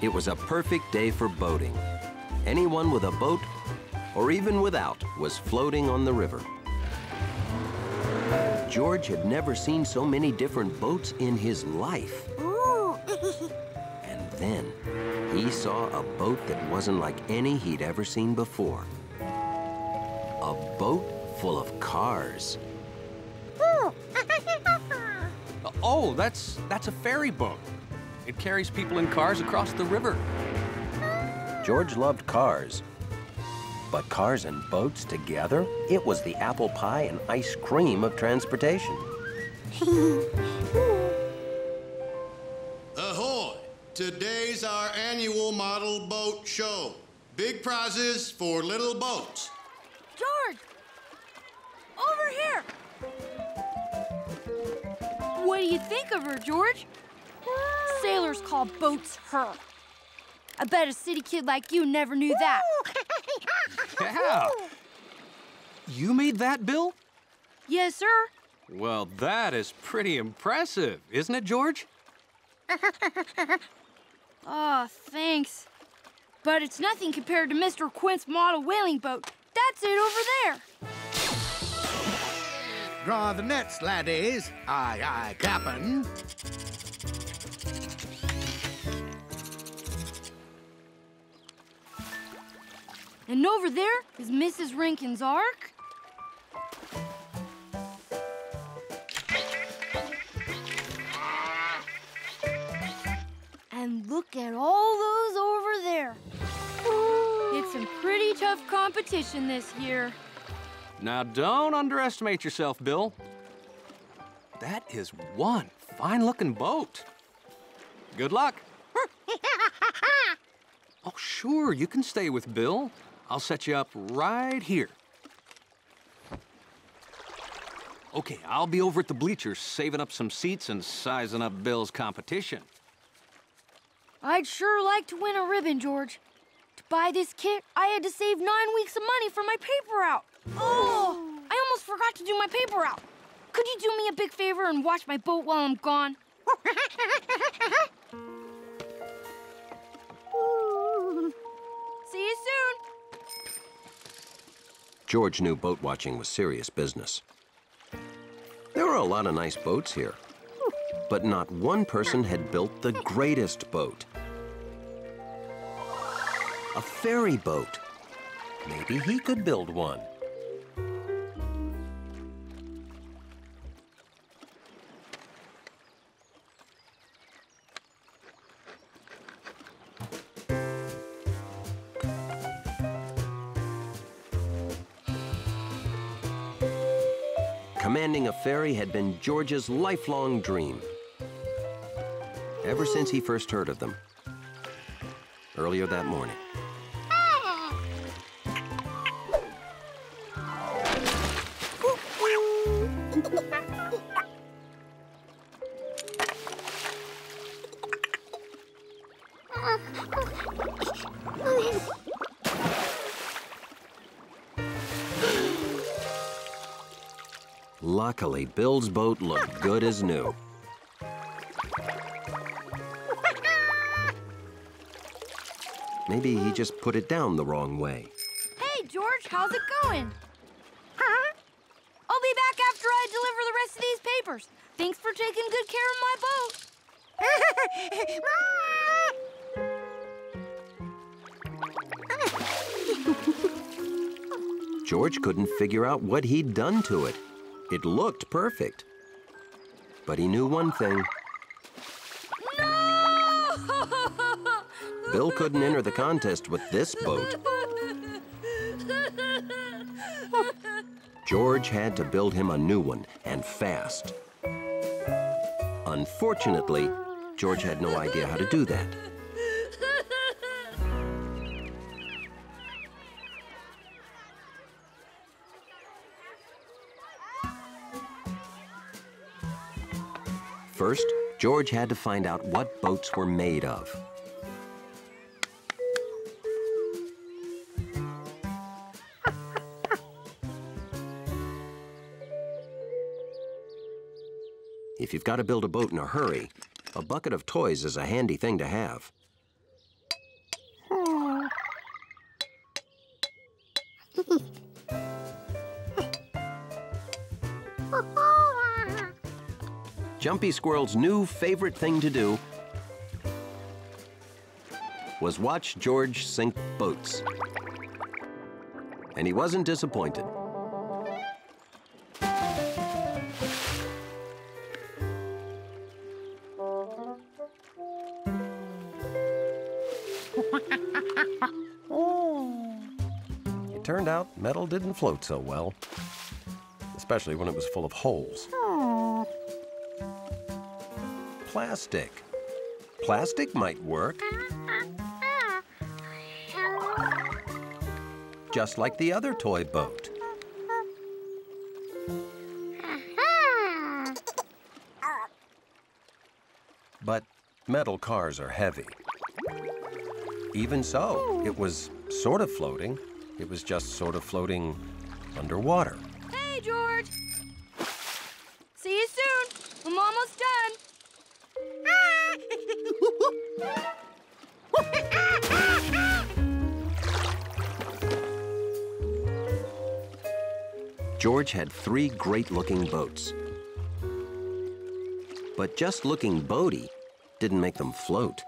It was a perfect day for boating. Anyone with a boat, or even without, was floating on the river. George had never seen so many different boats in his life. And then he saw a boat that wasn't like any he'd ever seen before. A boat full of cars. Oh, that's a ferry boat. It carries people in cars across the river. George loved cars. But cars and boats together, it was the apple pie and ice cream of transportation. Ahoy! Today's our annual model boat show. Big prizes for little boats. George! Over here! What do you think of her, George? Sailors call boats her. I bet a city kid like you never knew that. Yeah. You made that, Bill? Yes, sir. Well, that is pretty impressive, isn't it, George? Oh, thanks. But it's nothing compared to Mr. Quint's model whaling boat. That's it over there. Draw the nets, laddies. Aye, aye, Cap'n. And over there is Mrs. Rankin's Ark. And look at all those over there. It's some pretty tough competition this year. Now, don't underestimate yourself, Bill. That is one fine-looking boat. Good luck. Oh, sure, you can stay with Bill. I'll set you up right here. Okay, I'll be over at the bleachers saving up some seats and sizing up Bill's competition. I'd sure like to win a ribbon, George. To buy this kit, I had to save 9 weeks of money for my paper route. Oh, I almost forgot to do my paper route. Could you do me a big favor and watch my boat while I'm gone? See you soon. George knew boat watching was serious business. There were a lot of nice boats here, but not one person had built the greatest boat. A ferry boat. Maybe he could build one. Commanding a ferry had been George's lifelong dream, ever since he first heard of them, earlier that morning. Luckily, Bill's boat looked good as new. Maybe he just put it down the wrong way. Hey, George, how's it going? I'll be back after I deliver the rest of these papers. Thanks for taking good care of my boat. George couldn't figure out what he'd done to it. It looked perfect. But he knew one thing. No! Bill couldn't enter the contest with this boat. George had to build him a new one, and fast. Unfortunately, George had no idea how to do that. First, George had to find out what boats were made of. If you've got to build a boat in a hurry, a bucket of toys is a handy thing to have. Jumpy Squirrel's new favorite thing to do was watch George sink boats. And he wasn't disappointed. It turned out metal didn't float so well, especially when it was full of holes. Plastic. Plastic might work. Just like the other toy boat. But metal cars are heavy. Even so, it was sort of floating. It was just sort of floating underwater. Hey, George! See you soon. I'm almost done. George had 3 great-looking boats. But just looking boaty didn't make them float.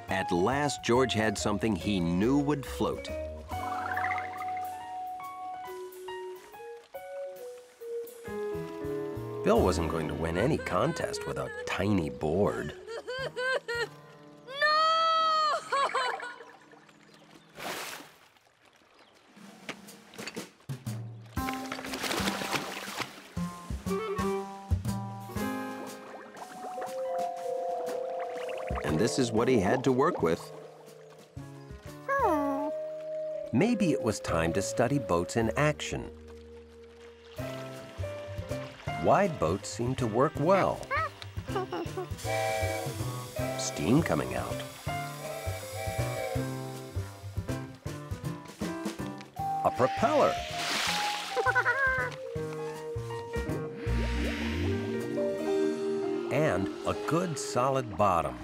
At last, George had something he knew would float. Bill wasn't going to win any contest with a tiny board. And this is what he had to work with. Maybe it was time to study boats in action. Wide boats seem to work well. Steam coming out. A propeller. And a good solid bottom.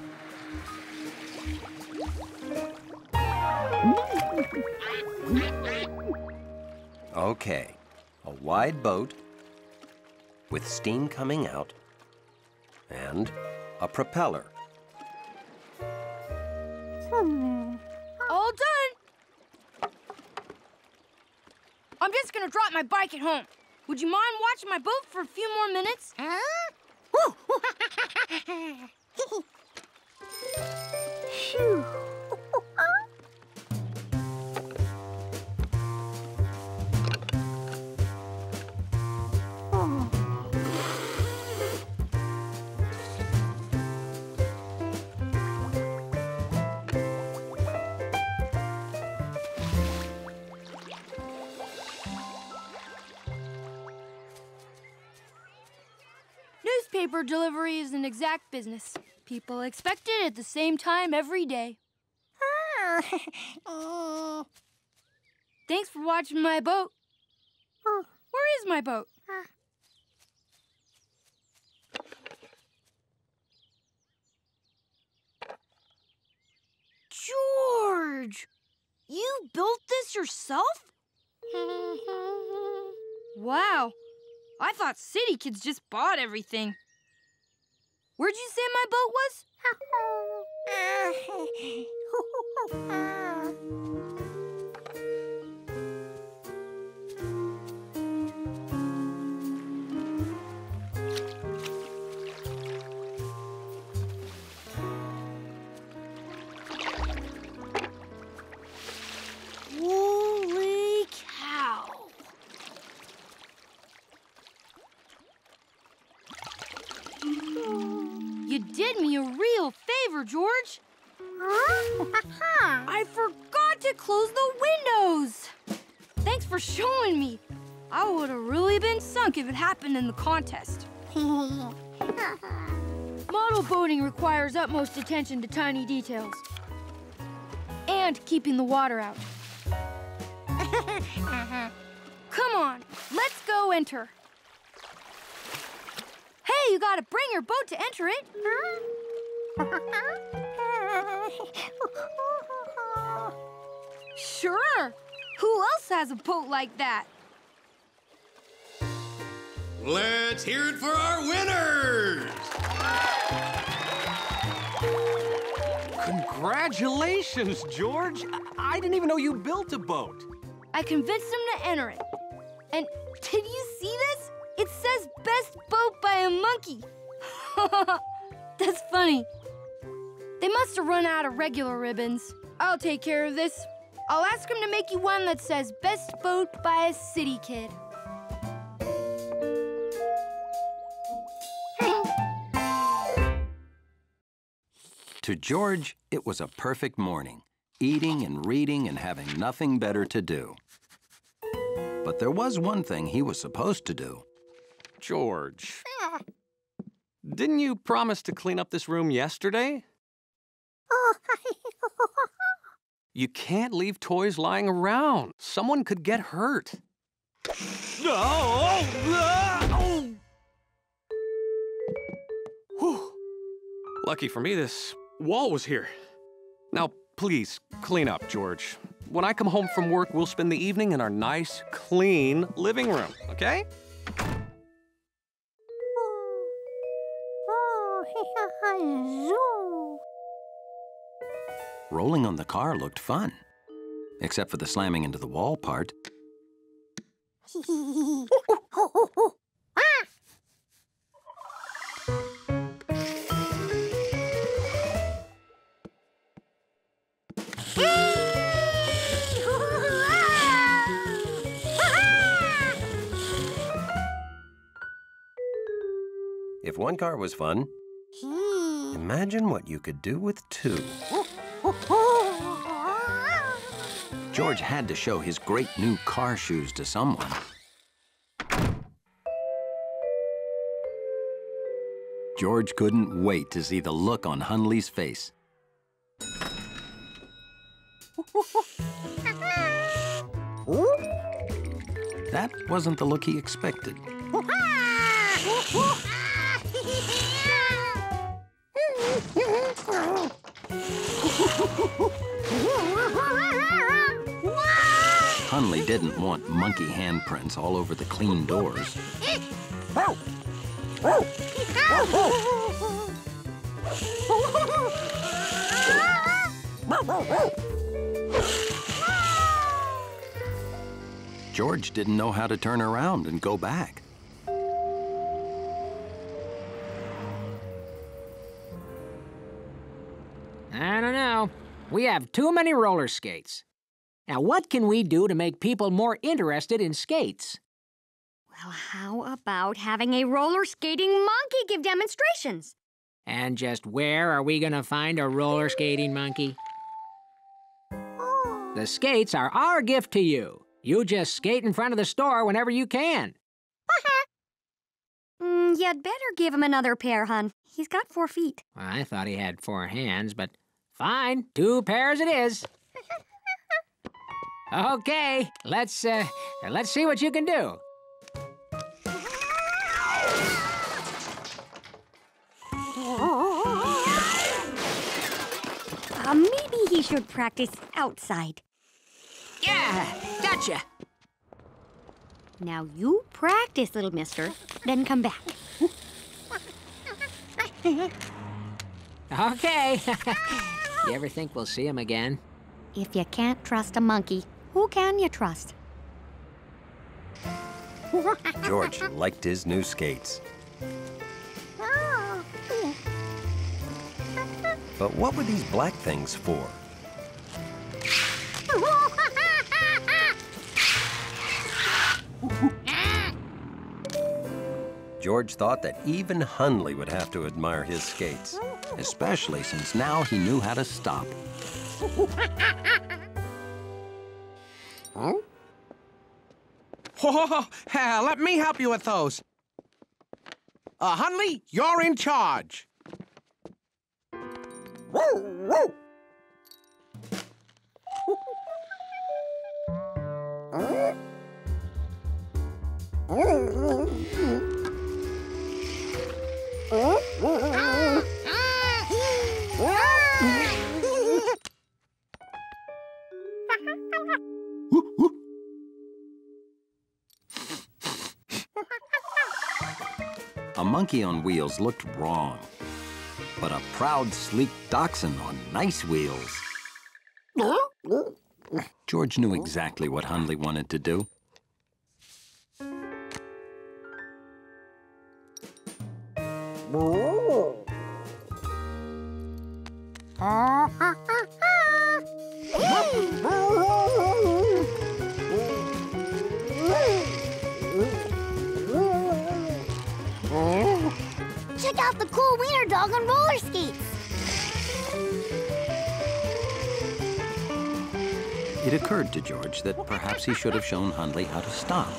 Okay, a wide boat with steam coming out and a propeller. All done. I'm just gonna drop my bike at home. Would you mind watching my boat for a few more minutes? Phew. Newspaper delivery is an exact business. People expect it at the same time every day. Thanks for watching my boat. Where is my boat? George! You built this yourself? Wow. I thought city kids just bought everything. Where'd you say my boat was? Holy cow! You did me a real favor, George. I forgot to close the windows. Thanks for showing me. I would have really been sunk if it happened in the contest. Model boating requires utmost attention to tiny details. And keeping the water out. Come on, let's go enter. you gotta bring your boat to enter it. Sure. Who else has a boat like that? Let's hear it for our winners! Congratulations, George. I didn't even know you built a boat. I convinced them to enter it. And did you see this? It says best boat by a monkey. That's funny. They must have run out of regular ribbons. I'll take care of this. I'll ask them to make you one that says best boat by a city kid. To George, it was a perfect morning, eating and reading and having nothing better to do. But there was one thing he was supposed to do. George, didn't you promise to clean up this room yesterday? You can't leave toys lying around. Someone could get hurt. Whew. Lucky for me, this wall was here. Now, please, clean up, George. When I come home from work, we'll spend the evening in our nice, clean living room, okay? Rolling on the car looked fun, except for the slamming into the wall part. If one car was fun, imagine what you could do with two. George had to show his great new car shoes to someone. George couldn't wait to see the look on Hundley's face. That wasn't the look he expected. Hundley didn't want monkey handprints all over the clean doors. George didn't know how to turn around and go back. I don't know. We have too many roller skates. Now, what can we do to make people more interested in skates? Well, how about having a roller skating monkey give demonstrations? And just where are we gonna find a roller skating monkey? The skates are our gift to you. You just skate in front of the store whenever you can. You'd better give him another pair, hon. He's got 4 feet. Well, I thought he had 4 hands, but fine, 2 pairs it is. Okay, let's see what you can do. Maybe he should practice outside. Yeah, gotcha. Now you practice, little mister, then come back. Okay. You ever think we'll see him again? If you can't trust a monkey, who can you trust? George liked his new skates. But what were these black things for? George thought that even Hundley would have to admire his skates, especially since now he knew how to stop. Huh? Whoa, let me help you with those. Hundley, you're in charge. A monkey on wheels looked wrong, but a proud, sleek dachshund on nice wheels. George knew exactly what Hundley wanted to do. Check out the cool wiener dog on roller skates. It occurred to George that perhaps he should have shown Hundley how to stop.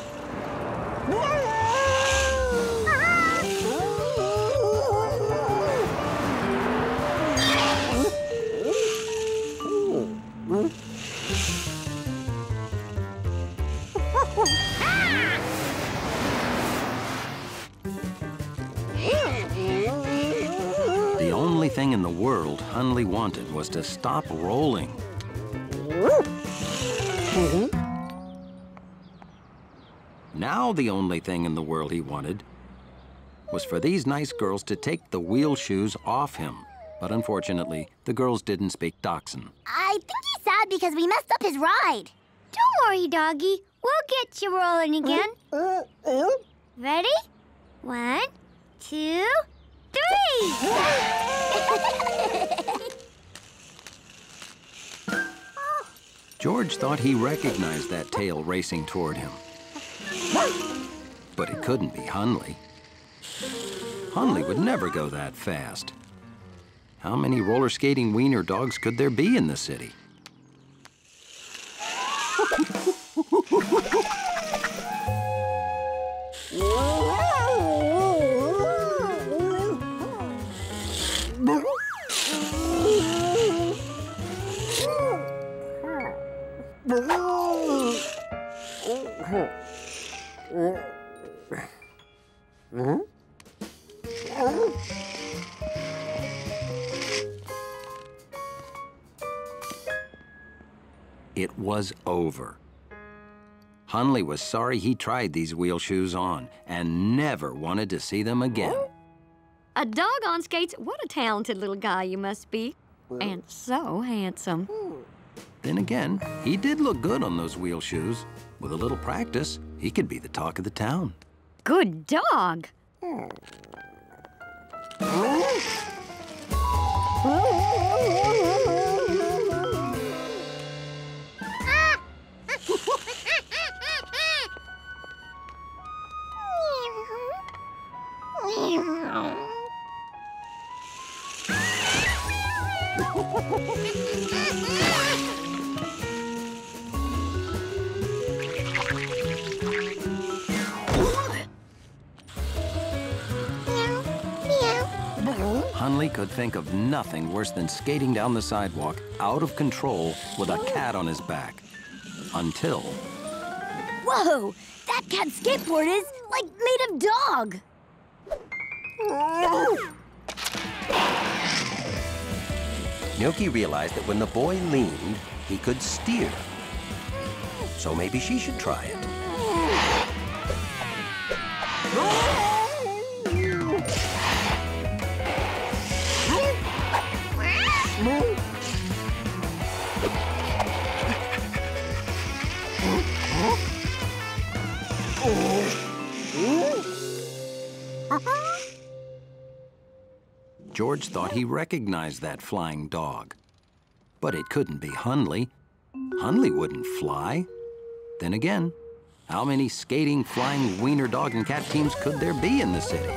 The only thing in the world Hundley wanted was to stop rolling. Now the only thing in the world he wanted was for these nice girls to take the wheel shoes off him. But unfortunately, the girls didn't speak Dachshund. I think he's sad because we messed up his ride. Don't worry, doggy. We'll get you rolling again. Ready? 1, 2, 3! George thought he recognized that tail racing toward him. But it couldn't be Hundley. Hundley would never go that fast. How many roller skating wiener dogs could there be in the city? It was over. Hundley was sorry he tried these wheel shoes on and never wanted to see them again. A dog on skates? What a talented little guy you must be. And so handsome. Then again, he did look good on those wheel shoes. With a little practice, he could be the talk of the town. Good dog. Hundley could think of nothing worse than skating down the sidewalk, out of control, with a cat on his back. Until... Whoa! That cat's skateboard is, like, made of dog. Milky realized that when the boy leaned, he could steer. So maybe she should try it. George thought he recognized that flying dog. But it couldn't be Hundley. Hundley wouldn't fly. Then again, how many skating, flying wiener dog and cat teams could there be in the city?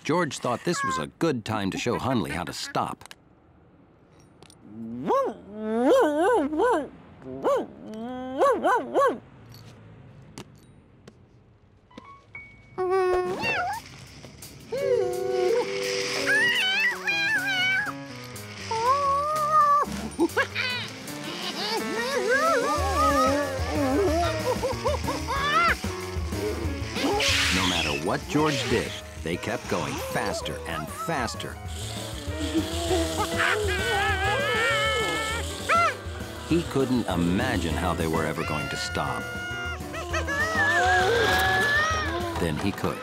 George thought this was a good time to show Hundley how to stop. George did. They kept going faster and faster. He couldn't imagine how they were ever going to stop. Then he could.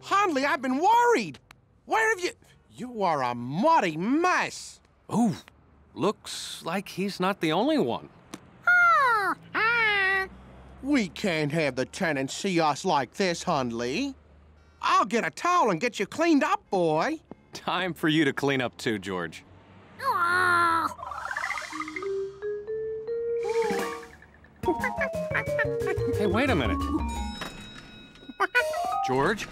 Hundley, I've been worried. Where have you... You are a muddy mess. Ooh, looks like he's not the only one. We can't have the tenants see us like this, Hundley. I'll get a towel and get you cleaned up, boy. Time for you to clean up too, George. Hey, wait a minute. George?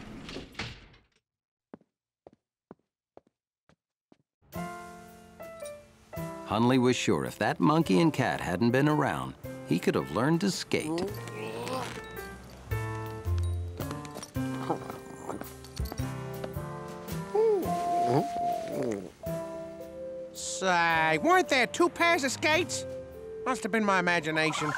Hundley was sure if that monkey and cat hadn't been around, he could have learned to skate. Say, weren't there 2 pairs of skates? Must have been my imagination.